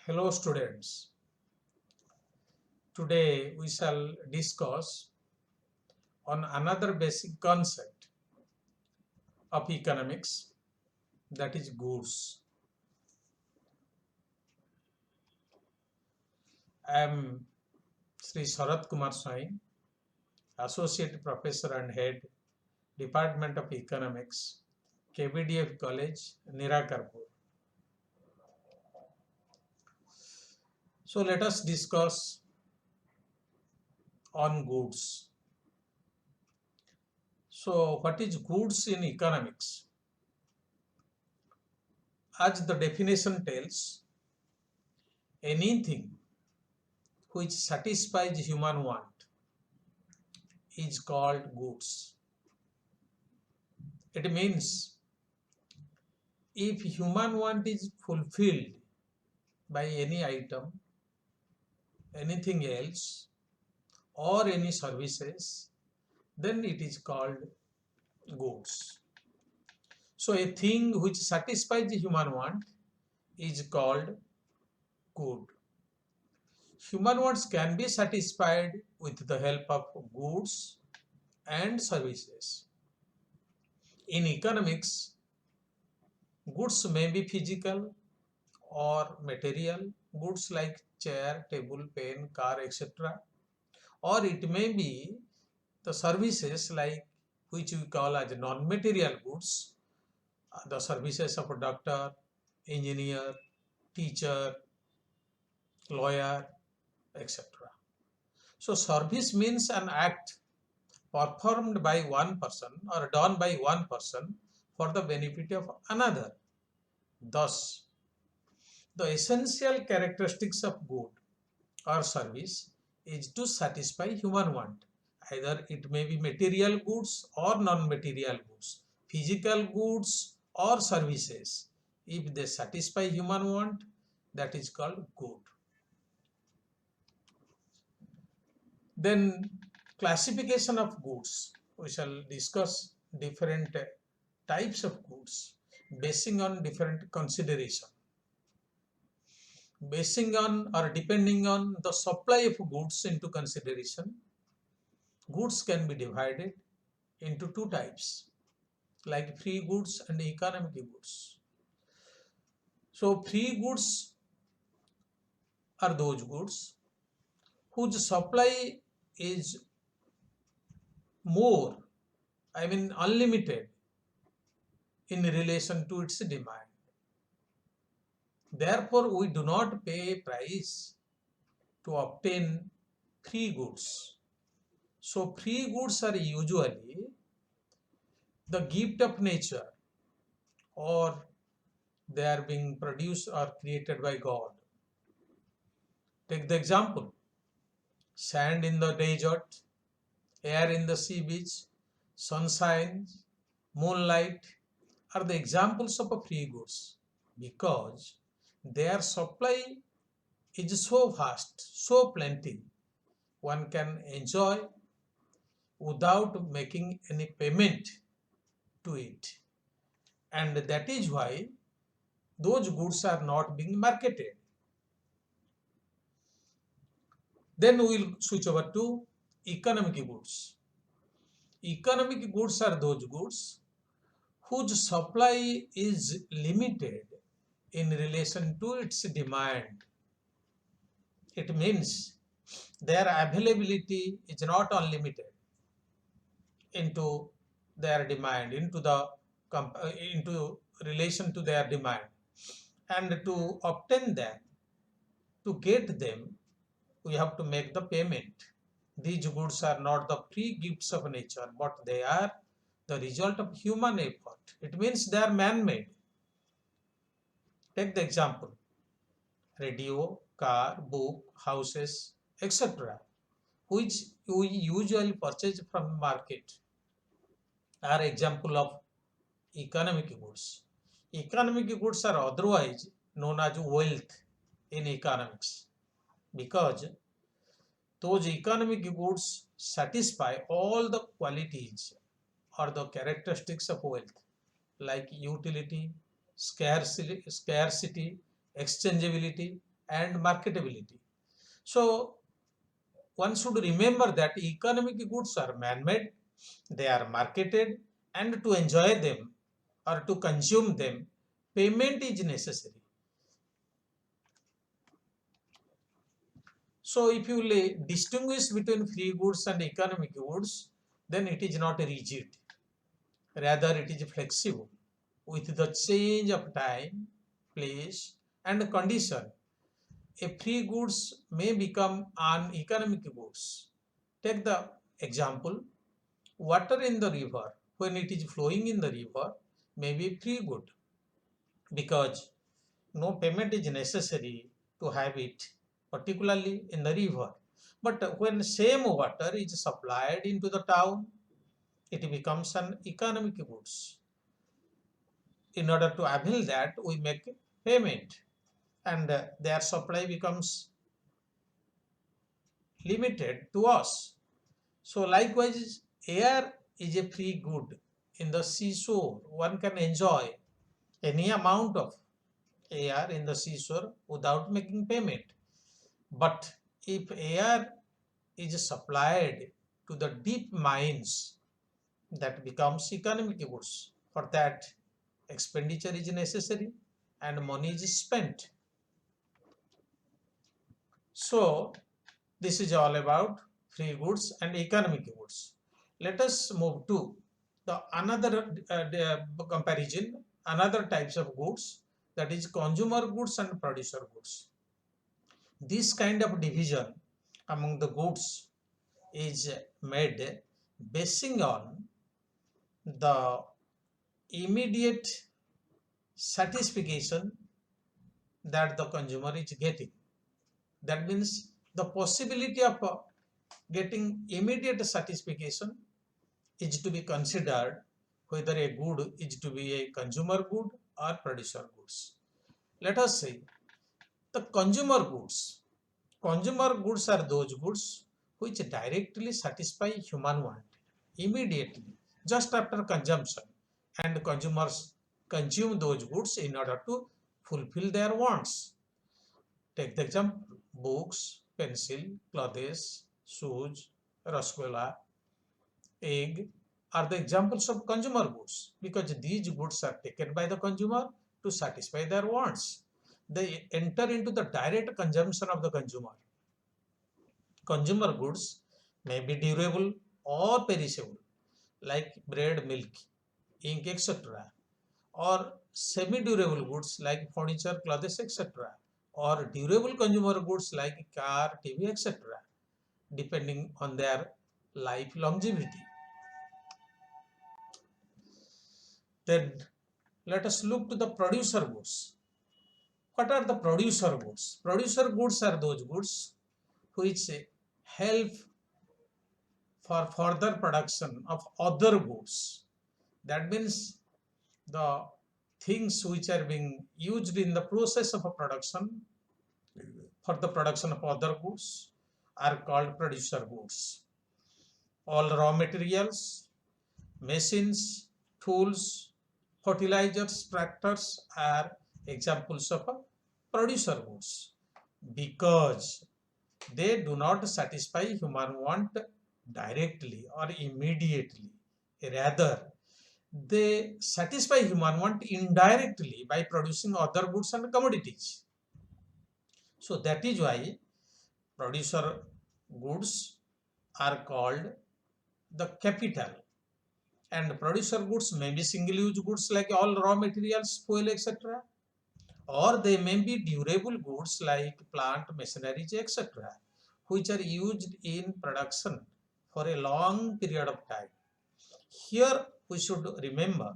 Hello students, today we shall discuss on another basic concept of economics, that is goods. I am Sri Sharat Kumar Swai, Associate Professor and Head, Department of Economics, KBDF College, Nirakarpur. So let us discuss on goods. So what is goods in economics? As the definition tells, anything which satisfies human want is called goods. It means if human want is fulfilled by any item, anything else, or any services, then it is called goods. So a thing which satisfies the human want is called good. Human wants can be satisfied with the help of goods and services. In economics, goods may be physical or material, goods like chair, table, pen, car, etc. Or it may be the services like which we call as non-material goods, the services of a doctor, engineer, teacher, lawyer, etc. So service means an act performed by one person or done by one person for the benefit of another. Thus, the essential characteristics of good or service is to satisfy human want. Either it may be material goods or non-material goods, physical goods or services. If they satisfy human want, that is called good. Then classification of goods. We shall discuss different types of goods basing on different consideration. Basing on or depending on the supply of goods into consideration, goods can be divided into two types, like free goods and economic goods. So free goods are those goods whose supply is more, unlimited in relation to its demand. Therefore, we do not pay a price to obtain free goods. So free goods are usually the gift of nature, or they are being produced or created by God. Take the example, sand in the desert, air in the sea beach, sunshine, moonlight are the examples of free goods because their supply is so vast, so plenty, one can enjoy without making any payment to it. And that is why those goods are not being marketed. Then we will switch over to economic goods. Economic goods are those goods whose supply is limited in relation to its demand. It means their availability is not unlimited into their demand, into relation to their demand. And to obtain them, to get them, we have to make the payment. These goods are not the free gifts of nature, but they are the result of human effort. It means they are man-made. Take the example, radio, car, book, houses, etc., which we usually purchase from market, are example of economic goods. Economic goods are otherwise known as wealth in economics because those economic goods satisfy all the qualities or the characteristics of wealth like utility, scarcity, exchangeability, and marketability. So one should remember that economic goods are man-made, they are marketed, and to enjoy them or to consume them, payment is necessary. So if you distinguish between free goods and economic goods, then it is not rigid. Rather, it is flexible. With the change of time, place, and condition, a free goods may become an economic goods. Take the example, water in the river, when it is flowing in the river, may be free good because no payment is necessary to have it, particularly in the river. But when same water is supplied into the town, it becomes an economic goods. In order to avail that, we make payment, and their supply becomes limited to us. So likewise, air is a free good. In the seashore, one can enjoy any amount of air in the seashore without making payment. But if air is supplied to the deep mines, that becomes economic goods. For that, expenditure is necessary and money is spent. So this is all about free goods and economic goods. Let us move to the another comparison, another types of goods, that is consumer goods and producer goods. This kind of division among the goods is made basing on the immediate satisfaction that the consumer is getting. That means the possibility of getting immediate satisfaction is to be considered whether a good is to be a consumer good or producer goods. Let us say the consumer goods. Consumer goods are those goods which directly satisfy human want immediately, just after consumption, and consumers consume those goods in order to fulfill their wants. Take the example, books, pencil, clothes, shoes, rasgulla, egg are the examples of consumer goods because these goods are taken by the consumer to satisfy their wants. They enter into the direct consumption of the consumer. Consumer goods may be durable or perishable, like bread, milk, ink, etc., or semi-durable goods like furniture, clothes, etc., or durable consumer goods like car, TV, etc., depending on their life longevity. Then let us look to the producer goods. What are the producer goods? Producer goods are those goods which help for further production of other goods. That means the things which are being used in the process of a production for the production of other goods are called producer goods. All raw materials, machines, tools, fertilizers, tractors are examples of producer goods because they do not satisfy human want directly or immediately. Rather, they satisfy human want indirectly by producing other goods and commodities. So that is why producer goods are called the capital, and producer goods may be single use goods like all raw materials, fuel, etc., or they may be durable goods like plant machinery, etc., which are used in production for a long period of time. Here we should remember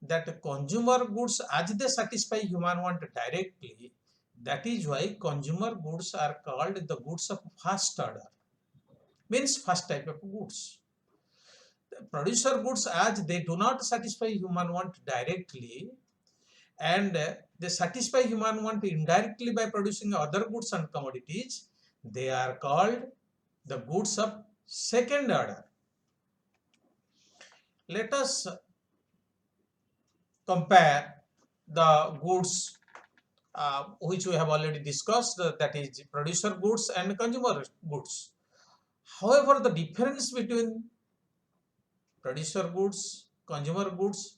that consumer goods, as they satisfy human want directly, that is why consumer goods are called the goods of first order, means first type of goods. Producer goods, as they do not satisfy human want directly and they satisfy human want indirectly by producing other goods and commodities, they are called the goods of second order. Let us compare the goods which we have already discussed, that is producer goods and consumer goods. However, the difference between producer goods, consumer goods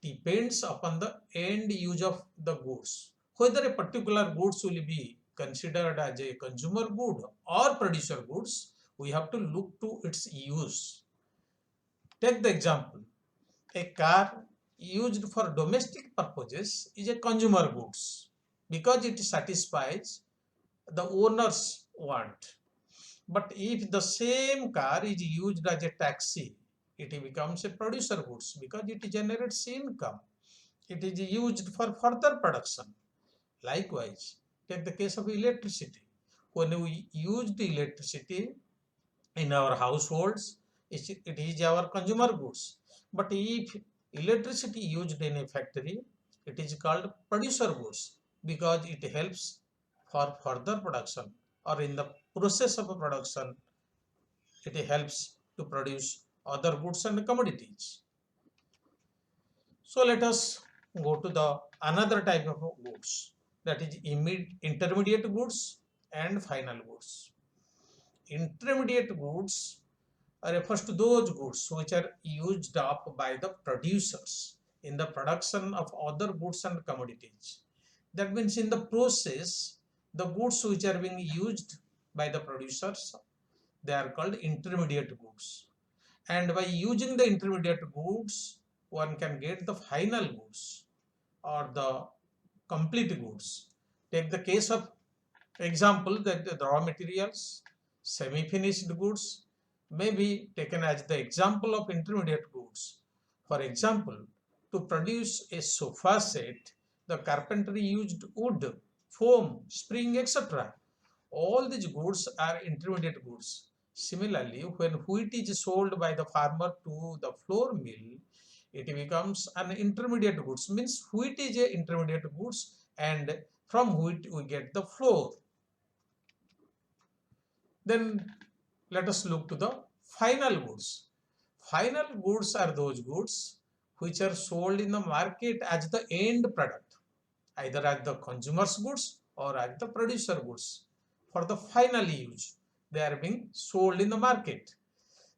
depends upon the end use of the goods. Whether a particular goods will be considered as a consumer good or producer goods, we have to look to its use. Take the example, a car used for domestic purposes is a consumer goods because it satisfies the owner's want. But if the same car is used as a taxi, it becomes a producer goods because it generates income. It is used for further production. Likewise, take the case of electricity. When we use the electricity in our households, it is our consumer goods. But if electricity used in a factory, it is called producer goods because it helps for further production, or in the process of production, it helps to produce other goods and commodities. So let us go to the another type of goods, that is intermediate goods and final goods. Intermediate goods refers to those goods which are used up by the producers in the production of other goods and commodities. That means in the process, the goods which are being used by the producers, they are called intermediate goods. And by using the intermediate goods, one can get the final goods or the complete goods. Take the case of example that the raw materials, semi-finished goods may be taken as the example of intermediate goods. For example, to produce a sofa set, the carpenter used wood, foam, spring, etc. All these goods are intermediate goods. Similarly, when wheat is sold by the farmer to the flour mill, it becomes an intermediate goods. Means wheat is a intermediate goods, and from wheat we get the flour. Then let us look to the final goods. Final goods are those goods which are sold in the market as the end product, either as the consumer's goods or as the producer goods. For the final use, they are being sold in the market.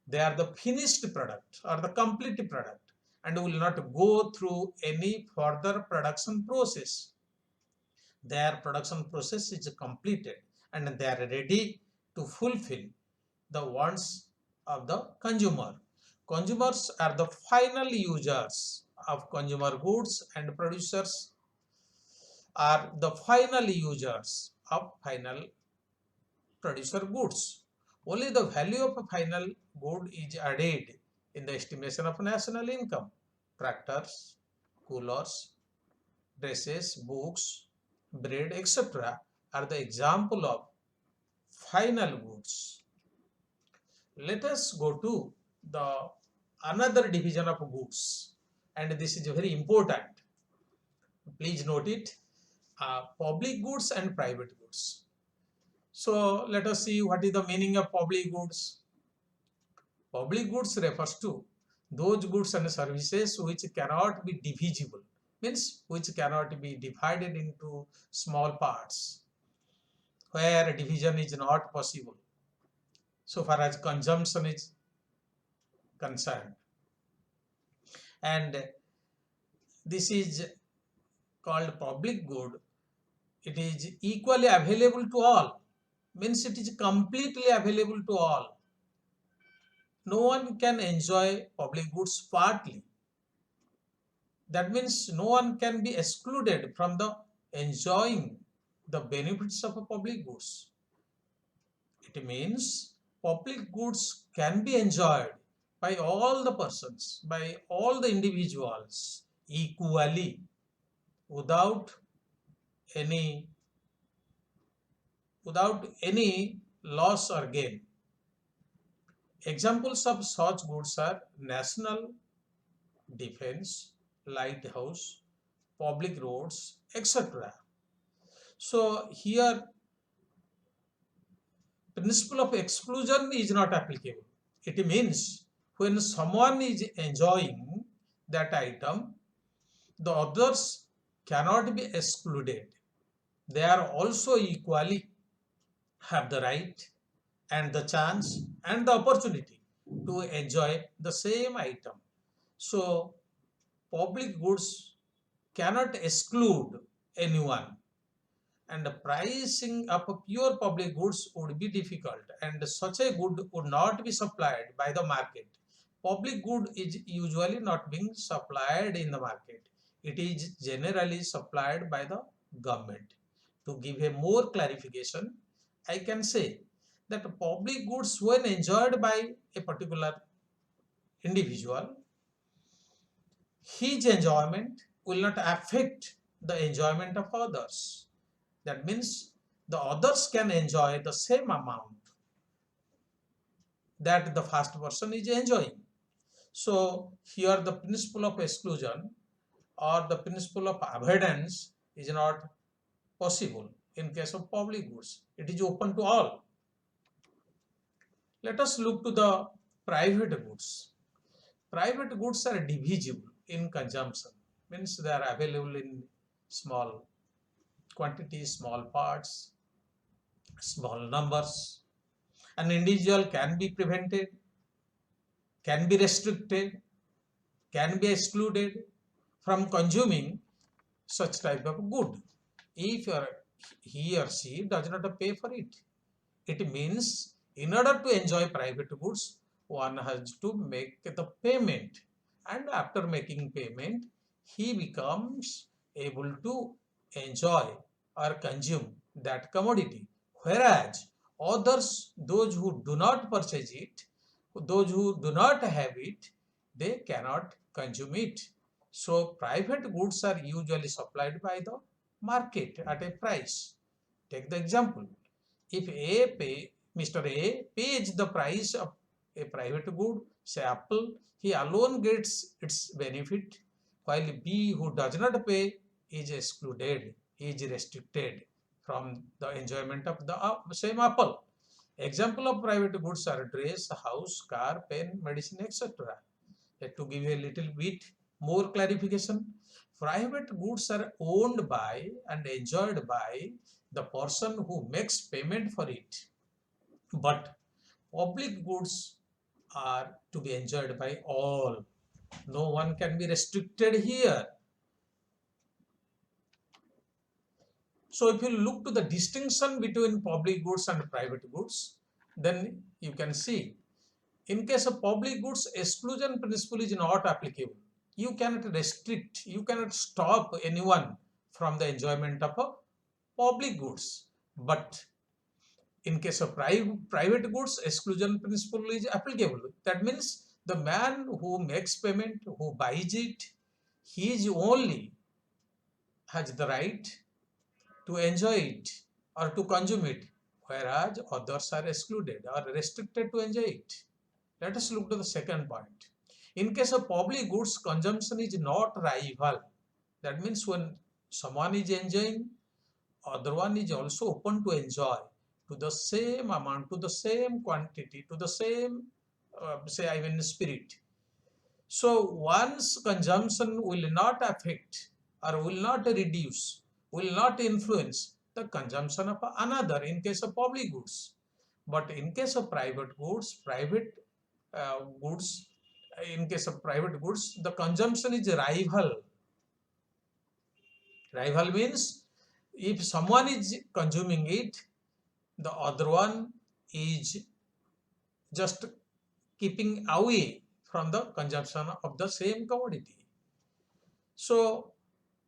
They are the finished product or the complete product and will not go through any further production process. Their production process is completed and they are ready to fulfill the wants of the consumer. Consumers are the final users of consumer goods and producers are the final users of final producer goods. Only the value of a final good is added in the estimation of national income. Tractors, coolers, dresses, books, bread, etc. are the example of final goods. Let us go to the another division of goods, and this is very important. Please note it, public goods and private goods. So let us see what is the meaning of public goods. Public goods refers to those goods and services which cannot be divisible, means which cannot be divided into small parts, where division is not possible so far as consumption is concerned. And this is called public good. It is equally available to all, means it is completely available to all. No one can enjoy public goods partly. That means no one can be excluded from the enjoying the benefits of a public goods. It means public goods can be enjoyed by all the persons, by all the individuals equally without any loss or gain. Examples of such goods are national defense, lighthouse, public roads, etc. So here principle of exclusion is not applicable. It means when someone is enjoying that item, the others cannot be excluded. they are also equally have the right and the chance and the opportunity to enjoy the same item. So public goods cannot exclude anyone, and the pricing of a pure public goods would be difficult, and such a good would not be supplied by the market. Public good is usually not being supplied in the market. It is generally supplied by the government. To give a more clarification, I can say that public goods, when enjoyed by a particular individual, his enjoyment will not affect the enjoyment of others. That means the others can enjoy the same amount that the first person is enjoying. So here the principle of exclusion or the principle of avoidance is not possible in case of public goods. It is open to all. Let us look to the private goods. Private goods are divisible in consumption, means they are available in small quantities, small parts, small numbers. An individual can be prevented, can be restricted, can be excluded from consuming such type of good if he or she does not pay for it. It means in order to enjoy private goods, one has to make the payment, and after making payment, he becomes able to enjoy or consume that commodity. Whereas others, those who do not purchase it, those who do not have it, they cannot consume it. So private goods are usually supplied by the market at a price. Take the example. If Mr. A pays the price of a private good, say apple, he alone gets its benefit, while B, who does not pay, is excluded, is restricted from the enjoyment of the same apple. Example of private goods are dress, house, car, pen, medicine, etc. To give a little bit more clarification, private goods are owned by and enjoyed by the person who makes payment for it, but public goods are to be enjoyed by all. No one can be restricted here. So if you look to the distinction between public goods and private goods, then you can see in case of public goods, exclusion principle is not applicable. You cannot restrict, you cannot stop anyone from the enjoyment of a public goods. But in case of private goods, exclusion principle is applicable. That means the man who makes payment, who buys it, he is only has the right to enjoy it or to consume it, whereas others are excluded or restricted to enjoy it. Let us look to the second point. In case of public goods, consumption is not rival. That means when someone is enjoying, other one is also open to enjoy to the same amount, to the same quantity, to the same, spirit. So one's consumption will not affect or will not reduce, will not influence the consumption of another in case of public goods. But in case of private goods, goods, in case of private goods, the consumption is rival. Rival means if someone is consuming it, the other one is just keeping away from the consumption of the same commodity. So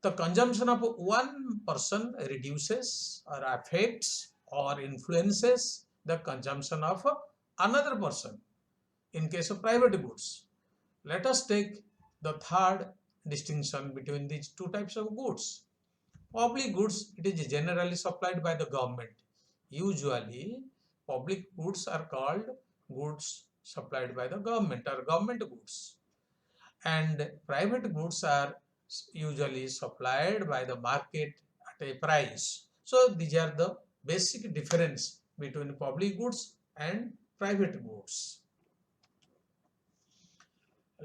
the consumption of one person reduces or affects or influences the consumption of another person in case of private goods. Let us take the third distinction between these two types of goods. Public goods, it is generally supplied by the government. Usually, public goods are called goods supplied by the government or government goods. And private goods are usually supplied by the market at a price. So these are the basic difference between public goods and private goods.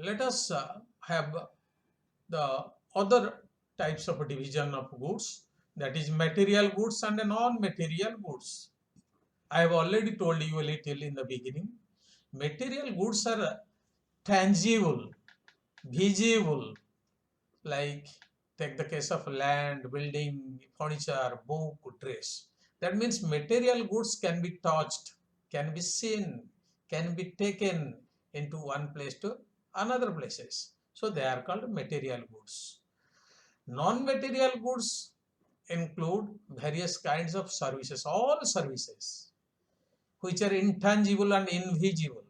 Let us have the other types of division of goods. that is material goods and non-material goods. I have already told you a little in the beginning. Material goods are tangible, visible, like take the case of land, building, furniture, book, dress. That means material goods can be touched, can be seen, can be taken into one place to another places. So they are called material goods. Non-material goods include various kinds of services, all services which are intangible and invisible.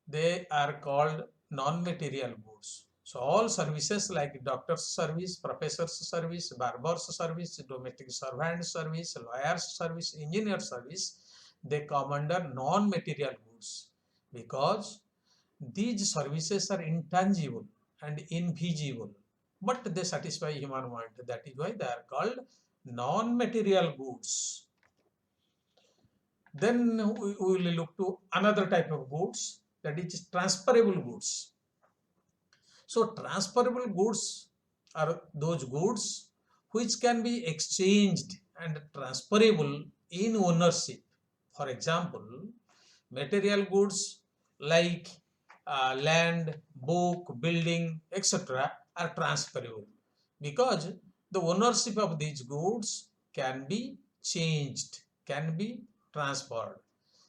They are called non-material goods. So all services like doctor's service, professor's service, barber's service, domestic servant service, lawyer's service, engineer service, they come under non-material goods because these services are intangible and invisible, but they satisfy human want. That is why they are called non-material goods. Then we will look to another type of goods, that is transferable goods. So transferable goods are those goods which can be exchanged and transferable in ownership. For example, material goods like land, book, building, etc. are transferable because the ownership of these goods can be changed, can be transferred.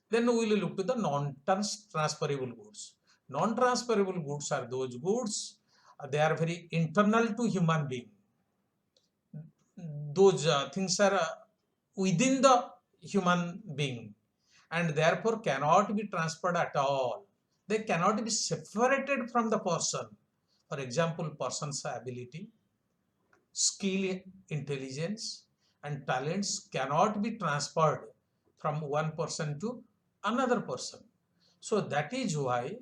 Then we will look to the non-transferable goods. Non-transferable goods are those goods, they are very internal to human being. Those things are within the human being and therefore cannot be transferred at all. They cannot be separated from the person. For example, person's ability, skill, intelligence, and talents cannot be transferred from one person to another person. So that is why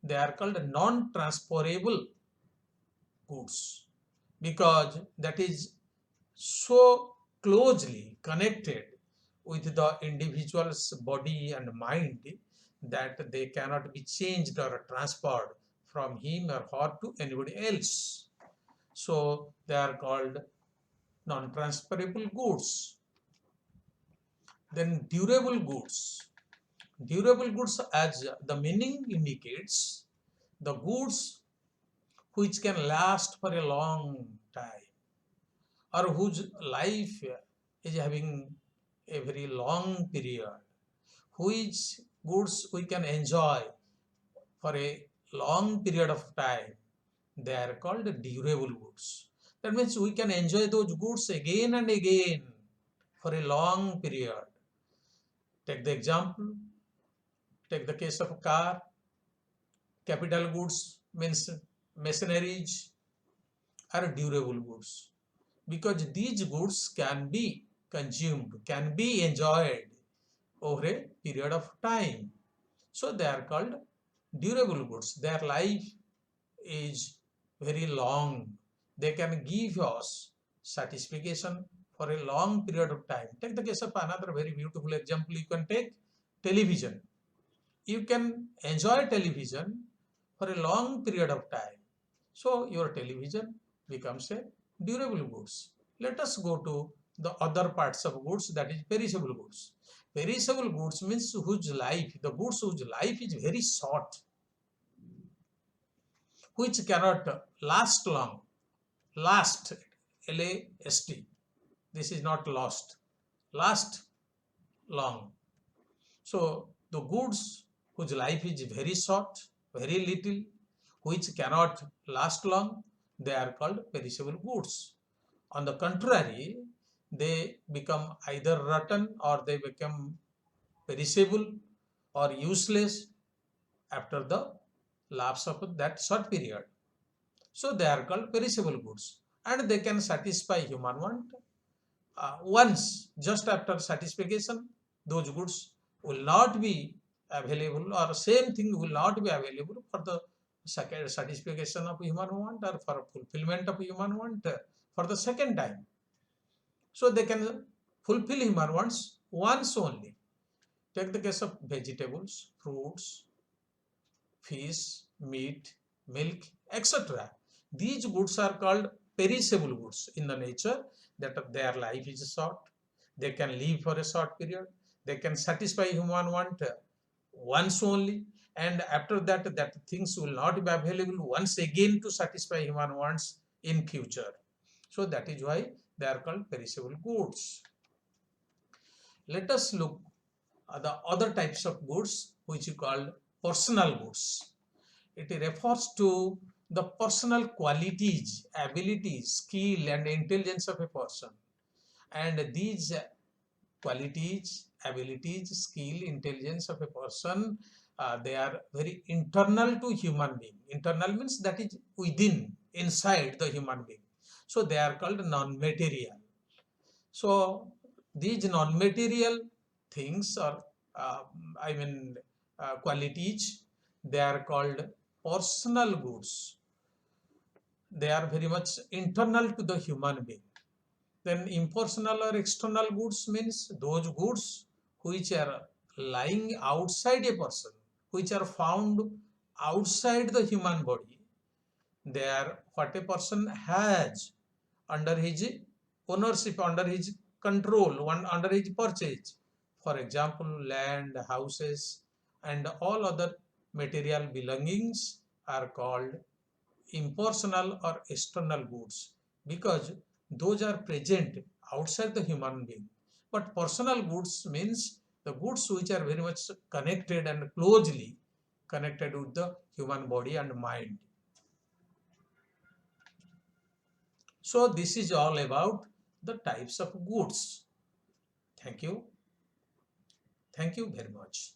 they are called non-transferable goods, because that is so closely connected with the individual's body and mind that they cannot be changed or transferred from him or her to anybody else. So they are called non-transferable goods. Then durable goods. Durable goods, as the meaning indicates, the goods which can last for a long time or whose life is having a very long period, which goods we can enjoy for a long period of time, they are called durable goods. That means we can enjoy those goods again and again for a long period. Take the example, take the case of a car. Capital goods means machineries are durable goods because these goods can be consumed, can be enjoyed over a period of time. So they are called durable goods. Their life is very long. They can give us satisfaction for a long period of time. Take the case of another very beautiful example. You can take television. You can enjoy television for a long period of time. So your television becomes a durable goods. Let us go to the other parts of goods, that is perishable goods. Perishable goods means whose life, the goods whose life is very short, which cannot last long. Last, L-A-S-T. This is not lost. Last long. So the goods whose life is very short, very little, which cannot last long, they are called perishable goods. On the contrary, they become either rotten or they become perishable or useless after the lapse of that short period. So they are called perishable goods and they can satisfy human want once. Just after satisfaction, those goods will not be available, or same thing will not be available for the satisfaction of human want or for fulfillment of human want for the second time. So they can fulfill human wants once only. Take the case of vegetables, fruits, fish, meat, milk, etc. These goods are called perishable goods in the nature, that their life is short. They can live for a short period. They can satisfy human want once only, and after that, that things will not be available once again to satisfy human wants in future. So that is why they are called perishable goods. Let us look at the other types of goods which is called personal goods. It refers to the personal qualities, abilities, skill and intelligence of a person. And these qualities, abilities, skill, intelligence of a person, they are very internal to human being. Internal means that is within, inside the human being. So they are called non-material. So these non-material things or I mean qualities, they are called personal goods. They are very much internal to the human being. Then impersonal or external goods means those goods which are lying outside a person, which are found outside the human body. They are what a person has under his ownership, under his control, under his purchase. For example, land, houses, and all other material belongings are called impersonal or external goods because those are present outside the human being. But personal goods means the goods which are very much connected and closely connected with the human body and mind. So this is all about the types of goods. Thank you. Thank you very much.